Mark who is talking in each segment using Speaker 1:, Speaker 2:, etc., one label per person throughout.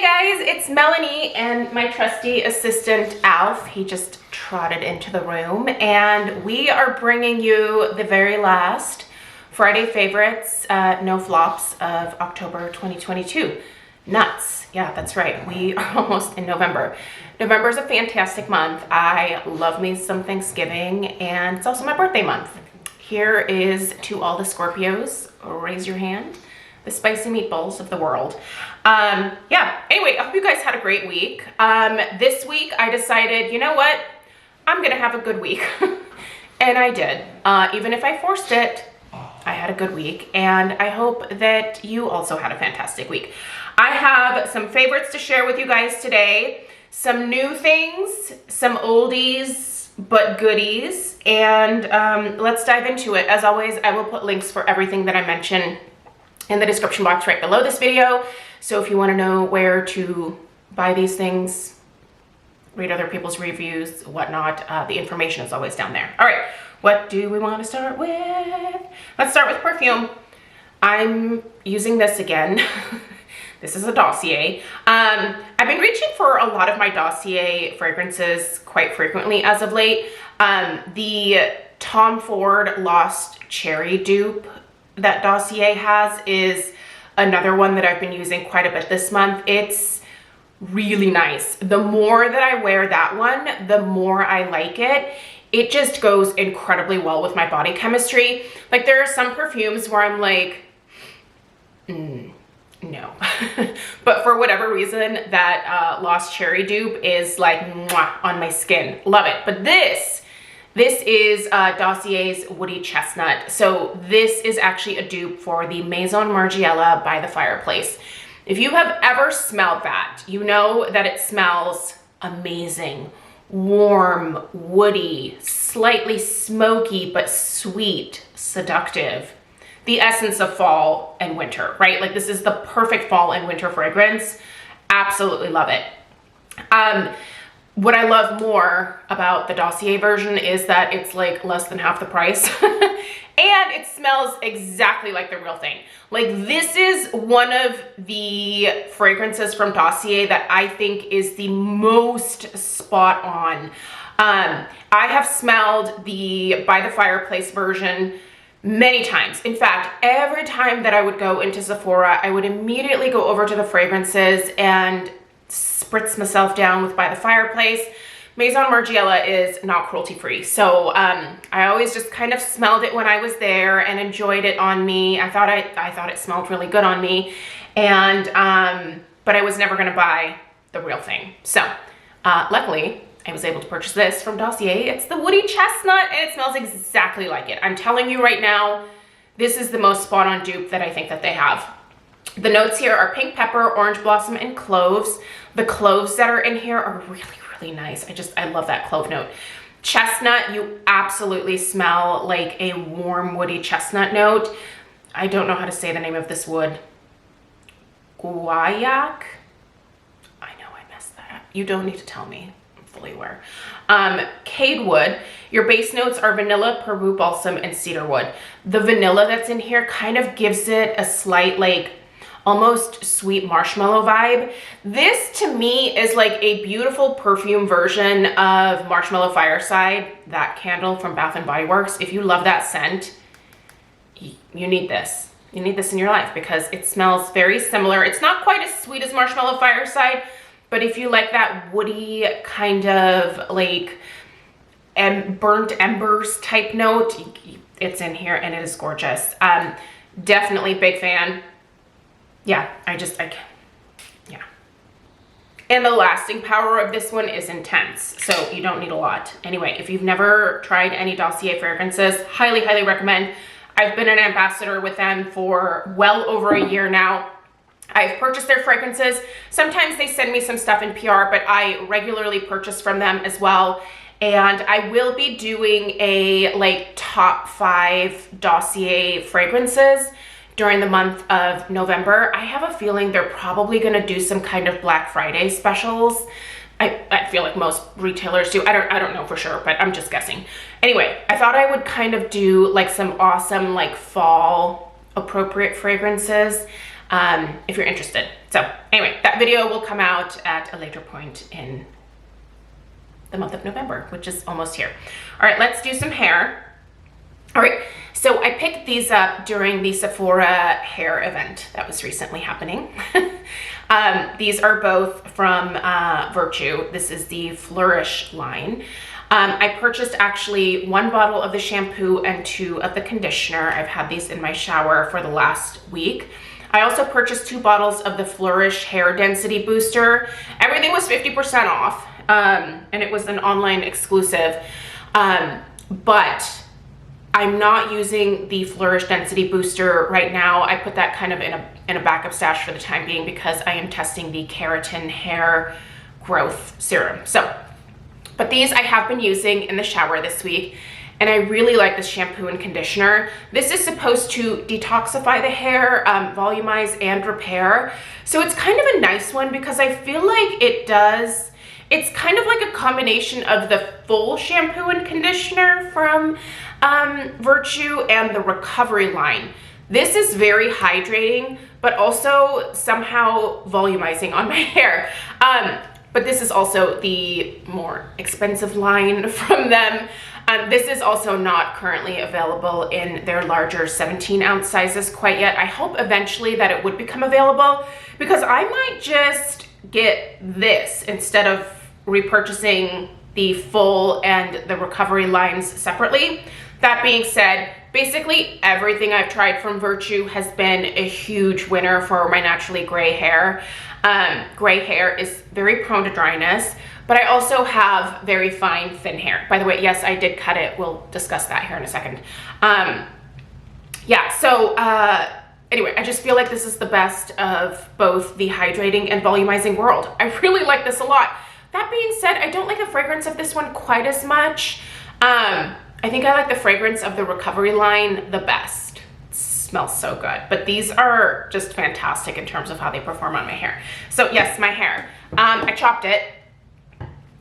Speaker 1: guys, it's Melanie and my trusty assistant Alf. He just trotted into the room and we are bringing you the very last Friday favorites, no flops of October 2022. Nuts. Yeah, that's right. We are almost in November. November is a fantastic month. I love me some Thanksgiving and it's also my birthday month. Here is to all the Scorpios, raise your hand. The spicy meatballs of the world. Yeah, anyway, I hope you guys had a great week. This week I decided, you know what? I'm gonna have a good week. And I did. Even if I forced it, I had a good week. And I hope that you also had a fantastic week. I have some favorites to share with you guys today. Some new things, some oldies, but goodies. And let's dive into it. As always, I will put links for everything that I mention in the description box right below this video. So if you want to know where to buy these things, read other people's reviews, whatnot, the information is always down there. All right, what do we want to start with? Let's start with perfume. I'm using this again. This is a Dossier. I've been reaching for a lot of my Dossier fragrances quite frequently as of late. The Tom Ford Lost Cherry dupe that Dossier has is another one that I've been using quite a bit this month. It's really nice. The more that I wear that one, the more I like it. It just goes incredibly well with my body chemistry. Like there are some perfumes where I'm like, no. But for whatever reason, that Lost Cherry dupe is like mwah, on my skin. Love it. But this is Dossier's Woody Chestnut. So this is actually a dupe for the Maison Margiela by the Fireplace. If you have ever smelled that, you know that it smells amazing, warm, woody, slightly smoky, but sweet, seductive. The essence of fall and winter, right? Like this is the perfect fall and winter fragrance. Absolutely love it. What I love more about the Dossier version is that it's like less than half the price and it smells exactly like the real thing. Like this is one of the fragrances from Dossier that I think is the most spot on. I have smelled the By the Fireplace version many times. In fact, every time that I would go into Sephora, I would immediately go over to the fragrances and spritz myself down with By the Fireplace. Maison Margiela is not cruelty free. So I always just kind of smelled it when I was there and enjoyed it on me. I thought it smelled really good on me. And, but I was never gonna buy the real thing. So luckily I was able to purchase this from Dossier. It's the Woody Chestnut and it smells exactly like it. I'm telling you right now, this is the most spot on dupe that I think that they have. The notes here are pink pepper, orange blossom, and cloves. The cloves that are in here are really, really nice. I love that clove note. Chestnut, you absolutely smell like a warm, woody chestnut note. I don't know how to say the name of this wood. Guaiac? I know I messed that up. You don't need to tell me. I'm fully aware. Cade wood. Your base notes are vanilla, Peru balsam, and cedar wood. The vanilla that's in here kind of gives it a slight like almost sweet marshmallow vibe. This to me is like a beautiful perfume version of Marshmallow Fireside, that candle from Bath and Body Works. If you love that scent, you need this. You need this in your life because it smells very similar. It's not quite as sweet as Marshmallow Fireside, but if you like that woody kind of like burnt embers type note, it's in here and it is gorgeous. Definitely big fan. Yeah, yeah. And the lasting power of this one is intense, so you don't need a lot. Anyway, if you've never tried any Dossier fragrances, highly, highly recommend. I've been an ambassador with them for well over a year now. I've purchased their fragrances. Sometimes they send me some stuff in PR, but I regularly purchase from them as well. And I will be doing a like top 5 Dossier fragrances during the month of November. I have a feeling they're probably gonna do some kind of Black Friday specials. I feel like most retailers do. I don't know for sure, but I'm just guessing. Anyway, I thought I would kind of do like some awesome like fall appropriate fragrances if you're interested. So anyway, that video will come out at a later point in the month of November, which is almost here. All right, let's do some hair. All right, so I picked these up during the Sephora hair event that was recently happening. These are both from Virtue. This is the Flourish line. I purchased actually 1 bottle of the shampoo and 2 of the conditioner. I've had these in my shower for the last week. I also purchased 2 bottles of the Flourish Hair Density Booster. Everything was 50% off, and it was an online exclusive, but I'm not using the Flourish Density Booster right now. I put that kind of in a backup stash for the time being because I am testing the Keratin Hair Growth Serum. So, but these I have been using in the shower this week, and I really like this shampoo and conditioner. This is supposed to detoxify the hair, volumize and repair. So it's kind of a nice one because I feel like it's kind of like a combination of the full shampoo and conditioner from Virtue and the recovery line. This is very hydrating, but also somehow volumizing on my hair. But this is also the more expensive line from them. This is also not currently available in their larger 17-ounce sizes quite yet. I hope eventually that it would become available because I might just get this instead of repurchasing the full and the recovery lines separately. That being said, basically everything I've tried from Virtue has been a huge winner for my naturally gray hair. Gray hair is very prone to dryness, but I also have very fine, thin hair. By the way, yes, I did cut it. We'll discuss that here in a second. Yeah, so anyway, I just feel like this is the best of both the hydrating and volumizing world. I really like this a lot. That being said, I don't like the fragrance of this one quite as much. I think I like the fragrance of the recovery line the best. It smells so good, but these are just fantastic in terms of how they perform on my hair. So yes, my hair. I chopped it.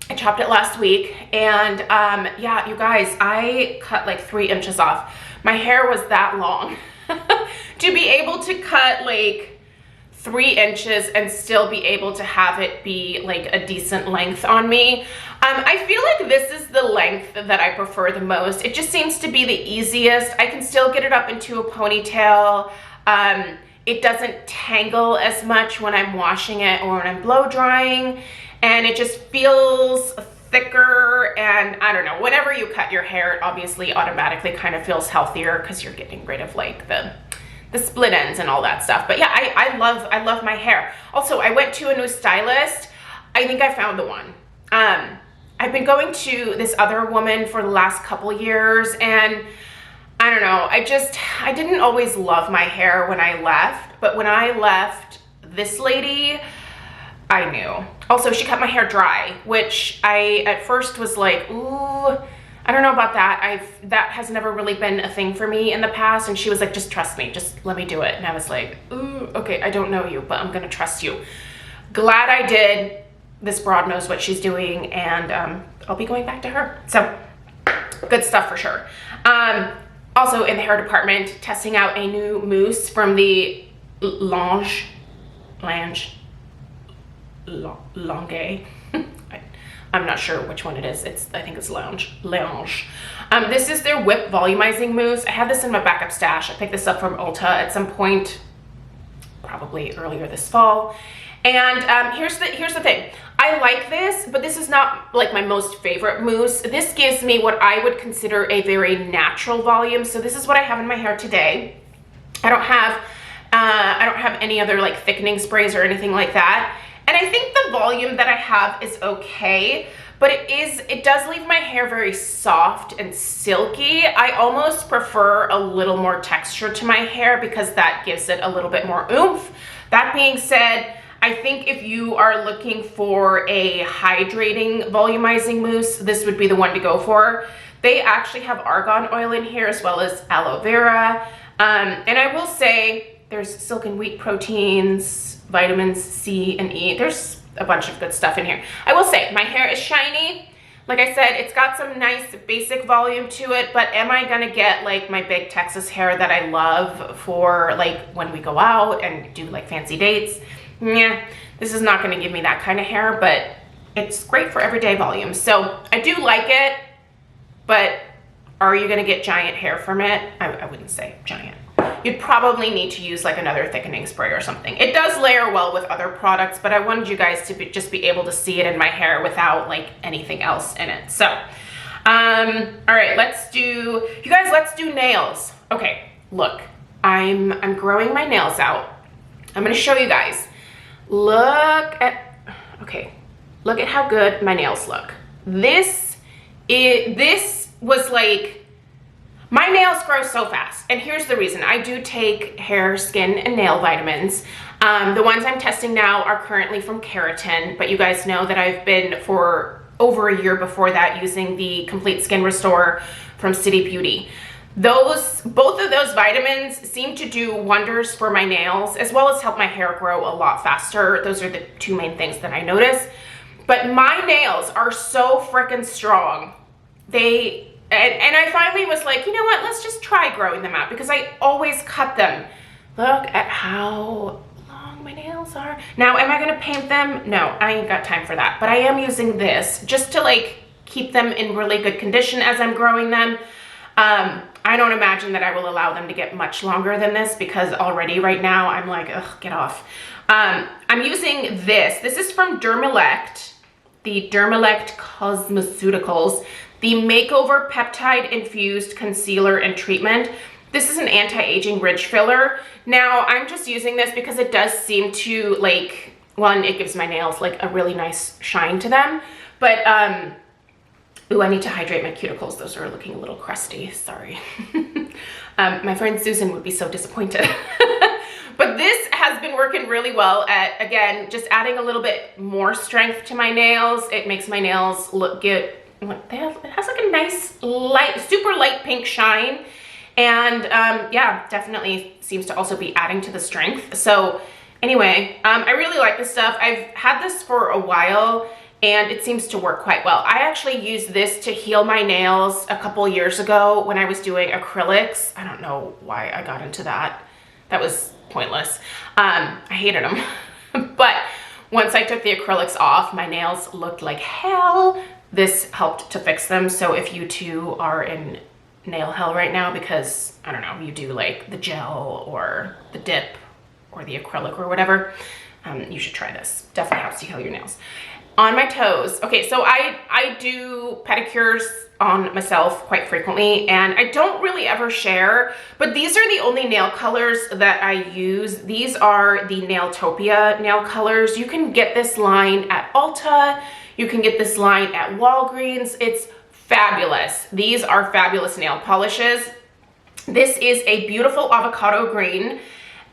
Speaker 1: I chopped it last week, and yeah, you guys, I cut like 3 inches off. My hair was that long. To be able to cut like 3 inches and still be able to have it be like a decent length on me. I feel like this is the length that I prefer the most. It just seems to be the easiest. I can still get it up into a ponytail. It doesn't tangle as much when I'm washing it or when I'm blow drying, and it just feels thicker. And I don't know, whenever you cut your hair, it obviously automatically kind of feels healthier because you're getting rid of like the split ends and all that stuff. But yeah, I love my hair. Also, I went to a new stylist. I think I found the one. I've been going to this other woman for the last couple years, and I don't know, I didn't always love my hair when I left, but when I left this lady, I knew. Also, she cut my hair dry, which I at first was like, ooh, I don't know about that. That has never really been a thing for me in the past. And she was like, just trust me, just let me do it. And I was like, ooh, okay, I don't know you, but I'm gonna trust you. Glad I did. This broad knows what she's doing, and I'll be going back to her. So good stuff for sure. Also in the hair department, testing out a new mousse from the Lange. I'm not sure which one it is. I think it's Lounge. This is their Whip Volumizing Mousse. I had this in my backup stash. I picked this up from Ulta at some point, probably earlier this fall. And here's the thing. I like this, but this is not like my most favorite mousse. This gives me what I would consider a very natural volume. So this is what I have in my hair today. I don't have any other like thickening sprays or anything like that. And I think the volume that I have is okay, but it does leave my hair very soft and silky. I almost prefer a little more texture to my hair because that gives it a little bit more oomph. That being said, I think if you are looking for a hydrating volumizing mousse, this would be the one to go for. They actually have argan oil in here as well as aloe vera. And I will say there's silken wheat proteins, vitamins C and E. There's a bunch of good stuff in here. I will say my hair is shiny. Like I said, it's got some nice basic volume to it, but am I gonna get like my big Texas hair that I love for like when we go out and do like fancy dates? yeah, this is not gonna give me that kind of hair, but it's great for everyday volume. So I do like it, but are you gonna get giant hair from it? I wouldn't say giant. You'd probably need to use like another thickening spray or something. It does layer well with other products, but I wanted you guys to just be able to see it in my hair without like anything else in it. So, all right, let's do nails. Okay, look, I'm growing my nails out. I'm gonna show you guys. Look at how good my nails look. This was like, my nails grow so fast, and here's the reason. I do take hair, skin, and nail vitamins. The ones I'm testing now are currently from Rakuten, but you guys know that I've been for over a year before that using the Complete Skin Restore from City Beauty. Both of those vitamins seem to do wonders for my nails, as well as help my hair grow a lot faster. Those are the two main things that I notice. But my nails are so freaking strong. And I finally was like, you know what, let's just try growing them out, because I always cut them. Look at how long my nails are. Now, am I gonna paint them? No, I ain't got time for that. But I am using this just to like keep them in really good condition as I'm growing them. I don't imagine that I will allow them to get much longer than this, because already right now I'm like, ugh, get off. I'm using this. This is from Dermalect, the Dermalect Cosmeceuticals, the Makeover Peptide Infused Concealer and Treatment. This is an anti-aging ridge filler. Now, I'm just using this because it does seem to like, one, it gives my nails like a really nice shine to them, but ooh, I need to hydrate my cuticles. Those are looking a little crusty, sorry. My friend Susan would be so disappointed. But this has been working really well at, again, just adding a little bit more strength to my nails. It makes my nails look good. It has like a nice light, super light pink shine. And yeah, definitely seems to also be adding to the strength. So anyway, I really like this stuff. I've had this for a while and it seems to work quite well. I actually used this to heal my nails a couple years ago when I was doing acrylics. I don't know why I got into that. That was pointless. I hated them. But once I took the acrylics off, my nails looked like hell. This helped to fix them. So if you too are in nail hell right now because, I don't know, you do like the gel or the dip or the acrylic or whatever, you should try this. Definitely helps you heal your nails. On my toes, okay, so I do pedicures on myself quite frequently, and I don't really ever share, but these are the only nail colors that I use. These are the Nailtopia nail colors. You can get this line at Ulta. You can get this line at Walgreens. It's fabulous. These are fabulous nail polishes. This is a beautiful avocado green,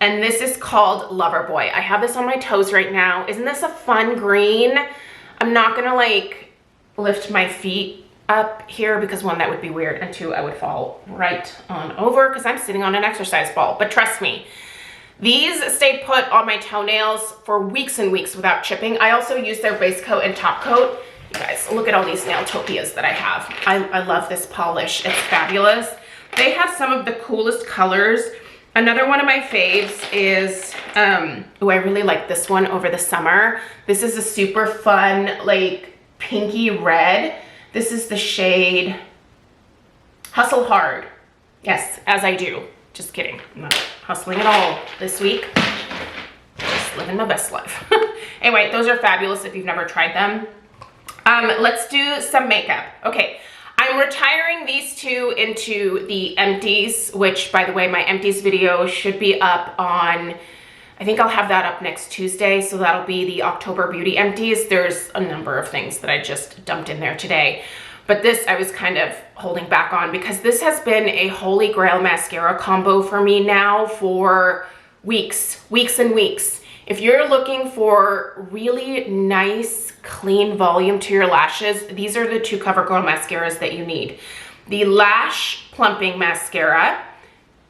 Speaker 1: and this is called Loverboy. I have this on my toes right now. Isn't this a fun green? I'm not gonna like lift my feet up here because one, that would be weird, and two, I would fall right on over because I'm sitting on an exercise ball. But trust me, these stay put on my toenails for weeks and weeks without chipping. I also use their base coat and top coat. You guys, look at all these Nailtopias that I have. I love this polish. It's fabulous. They have some of the coolest colors. Another one of my faves is, oh, I really like this one over the summer. This is a super fun, like pinky red. This is the shade Hustle Hard. Yes, as I do. Just kidding. I'm not hustling at all this week. Just living my best life. Anyway, those are fabulous if you've never tried them. Let's do some makeup. Okay, I'm retiring these two into the empties, which, by the way, my empties video should be up on, I think I'll have that up next Tuesday, so that'll be the October beauty empties. There's a number of things that I just dumped in there today, but this I was kind of holding back on because this has been a holy grail mascara combo for me now for weeks and weeks. If you're looking for really nice, clean volume to your lashes, these are the two CoverGirl mascaras that you need. The Lash Plumping Mascara,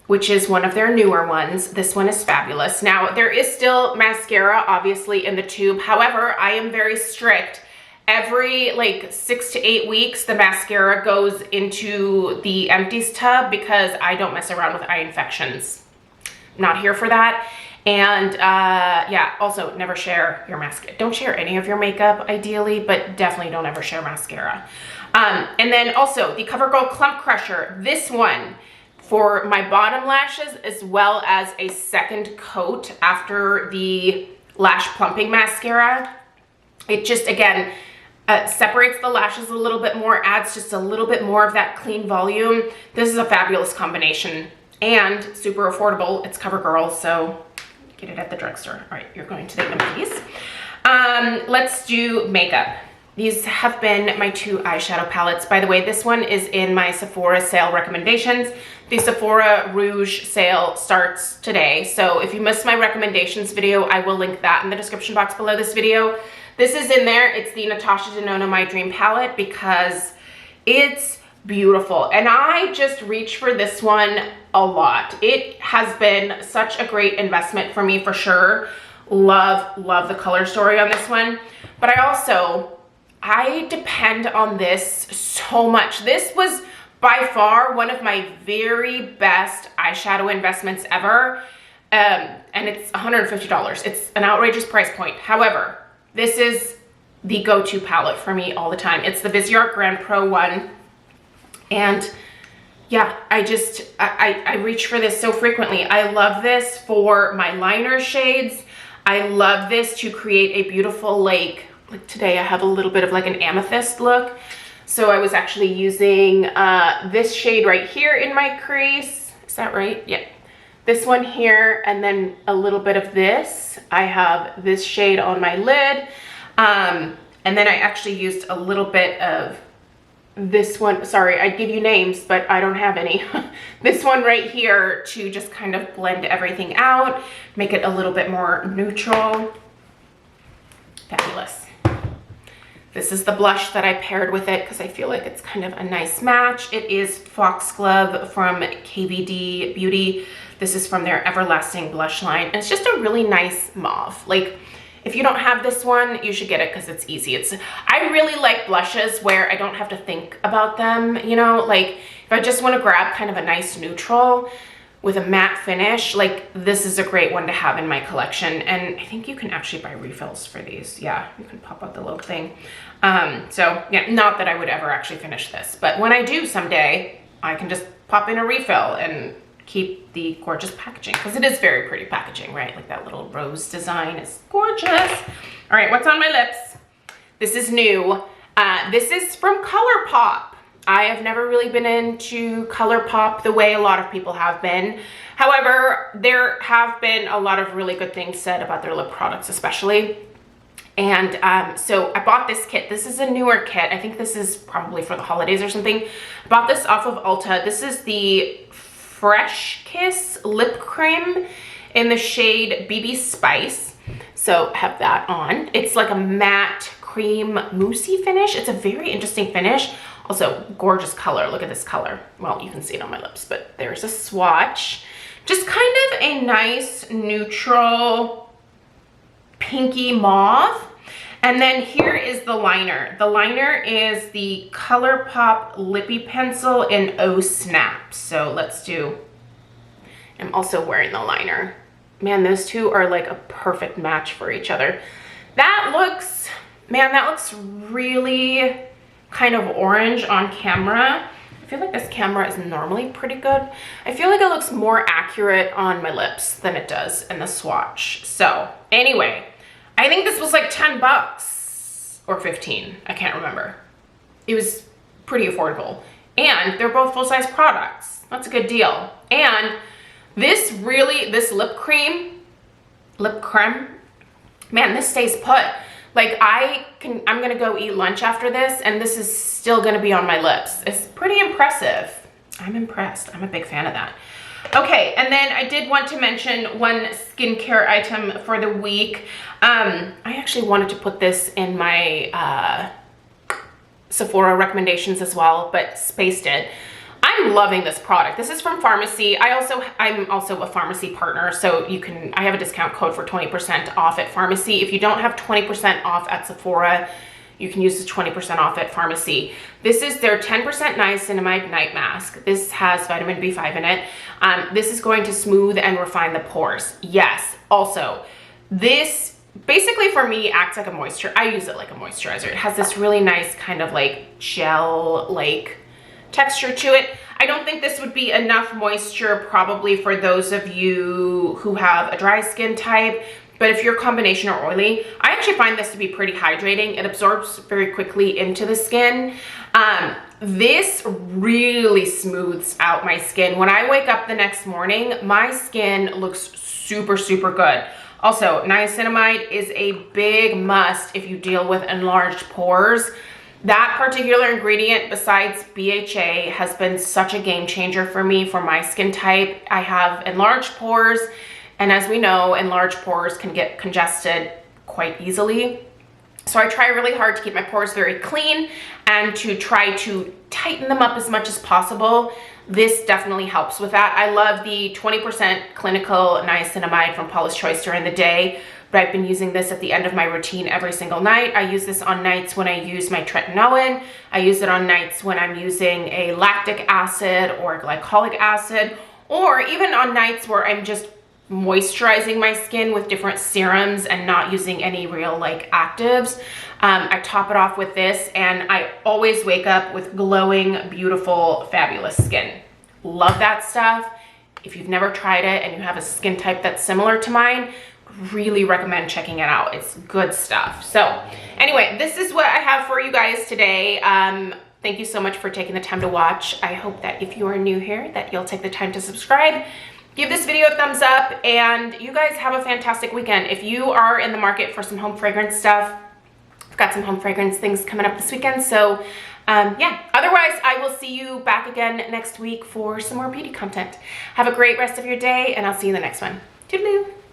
Speaker 1: which is one of their newer ones. This one is fabulous. Now, there is still mascara, obviously, in the tube. However, I am very strict. Every like 6 to 8 weeks, the mascara goes into the empties tub because I don't mess around with eye infections. I'm not here for that. And yeah, also never share your mascara. Don't share any of your makeup ideally, but definitely don't ever share mascara. And then also the CoverGirl Clump Crusher. This one for my bottom lashes, as well as a second coat after the lash plumping mascara. It just, again, separates the lashes a little bit more, adds just a little bit more of that clean volume. This is a fabulous combination and super affordable. It's CoverGirl, so get it at the drugstore. All right, you're going to take them, please. Let's do makeup. These have been my 2 eyeshadow palettes. By the way, this one is in my Sephora sale recommendations. The Sephora Rouge sale starts today. So if you missed my recommendations video, I will link that in the description box below this video. This is in there. It's the Natasha Denona My Dream palette because it's beautiful. And I just reach for this one a lot. It has been such a great investment for me for sure. Love the color story on this one. But I depend on this so much. This was by far one of my very best eyeshadow investments ever. And it's $150. It's an outrageous price point. However, this is the go-to palette for me all the time. It's the Viseart Grand Pro one. And yeah, I reach for this so frequently. I love this for my liner shades. I love this to create a beautiful, like today I have a little bit of like an amethyst look. So I was actually using this shade right here in my crease. Is that right? Yeah. This one here, and then a little bit of this. I have this shade on my lid. And then I actually used a little bit of this one. Sorry, I'd give you names, but I don't have any. This one right here to just kind of blend everything out, make it a little bit more neutral. Fabulous. This is the blush that I paired with it because I feel like it's kind of a nice match. It is Foxglove from KVD Beauty. This is from their Everlasting blush line. And it's just a really nice mauve. Like, if you don't have this one, you should get it because it's easy. I really like blushes where I don't have to think about them, you know? Like, if I just want to grab kind of a nice neutral with a matte finish, like this is a great one to have in my collection. And I think you can actually buy refills for these. Yeah, you can pop out the little thing. So yeah, not that I would ever actually finish this, but when I do someday, I can just pop in a refill and keep the gorgeous packaging because it is very pretty packaging, right? Like that little rose design is gorgeous. All right, what's on my lips? This is new. This is from ColorPop. I have never really been into ColorPop the way a lot of people have been. However, there have been a lot of really good things said about their lip products especially. And so I bought this kit. This is a newer kit. I think this is probably for the holidays or something. I bought this off of Ulta. This is the Fresh Kiss Lip Cream in the shade BB Spice. So I have that on. It's like a matte cream moussey finish. It's a very interesting finish. Also, gorgeous color. Look at this color. Well, you can see it on my lips, but there's a swatch. Just kind of a nice neutral pinky mauve. And then here is the liner. The liner is the ColorPop Lippy Pencil in Oh Snap. So let's do, I'm also wearing the liner. Man, those two are like a perfect match for each other. That looks, man, that looks really kind of orange on camera. I feel like this camera is normally pretty good. I feel like it looks more accurate on my lips than it does in the swatch. So anyway, I think this was like 10 bucks or 15. I can't remember. It was pretty affordable. And they're both full-size products. That's a good deal. And this really, this lip creme, man, this stays put. Like I'm gonna go eat lunch after this and this is still gonna be on my lips. It's pretty impressive. I'm impressed. I'm a big fan of that. Okay, and then I did want to mention one skincare item for the week. I actually wanted to put this in my Sephora recommendations as well, but spaced it. I'm loving this product. This is from Pharmacy. I'm also a Pharmacy partner, so I have a discount code for 20% off at Pharmacy. If you don't have 20% off at Sephora, you can use the 20% off at Pharmacy. This is their 10% Niacinamide Night Mask. This has vitamin B5 in it. This is going to smooth and refine the pores. Yes, Also, this basically for me acts like a moisture. I use it like a moisturizer. It has this really nice kind of like gel like texture to it. I don't think this would be enough moisture probably for those of you who have a dry skin type, but if you're combination or oily, I actually find this to be pretty hydrating. It absorbs very quickly into the skin. This really smooths out my skin. When I wake up the next morning, my skin looks super, super good. Also, niacinamide is a big must if you deal with enlarged pores. That particular ingredient, besides BHA, has been such a game changer for me for my skin type. I have enlarged pores, and as we know, enlarged pores can get congested quite easily. So I try really hard to keep my pores very clean and to try to tighten them up as much as possible. This definitely helps with that. I love the 20% clinical niacinamide from Paula's Choice during the day, but I've been using this at the end of my routine every single night. I use this on nights when I use my tretinoin. I use it on nights when I'm using a lactic acid or glycolic acid, or even on nights where I'm just moisturizing my skin with different serums and not using any real like actives. I top it off with this, and I always wake up with glowing, beautiful, fabulous skin. Love that stuff. If you've never tried it and you have a skin type that's similar to mine, really recommend checking it out. It's good stuff. So anyway, this is what I have for you guys today. Thank you so much for taking the time to watch. I hope that if you are new here that you'll take the time to subscribe. Give this video a thumbs up, and you guys have a fantastic weekend. If you are in the market for some home fragrance stuff, I've got some home fragrance things coming up this weekend. So yeah, otherwise I will see you back again next week for some more beauty content. Have a great rest of your day, and I'll see you in the next one. Toodaloo.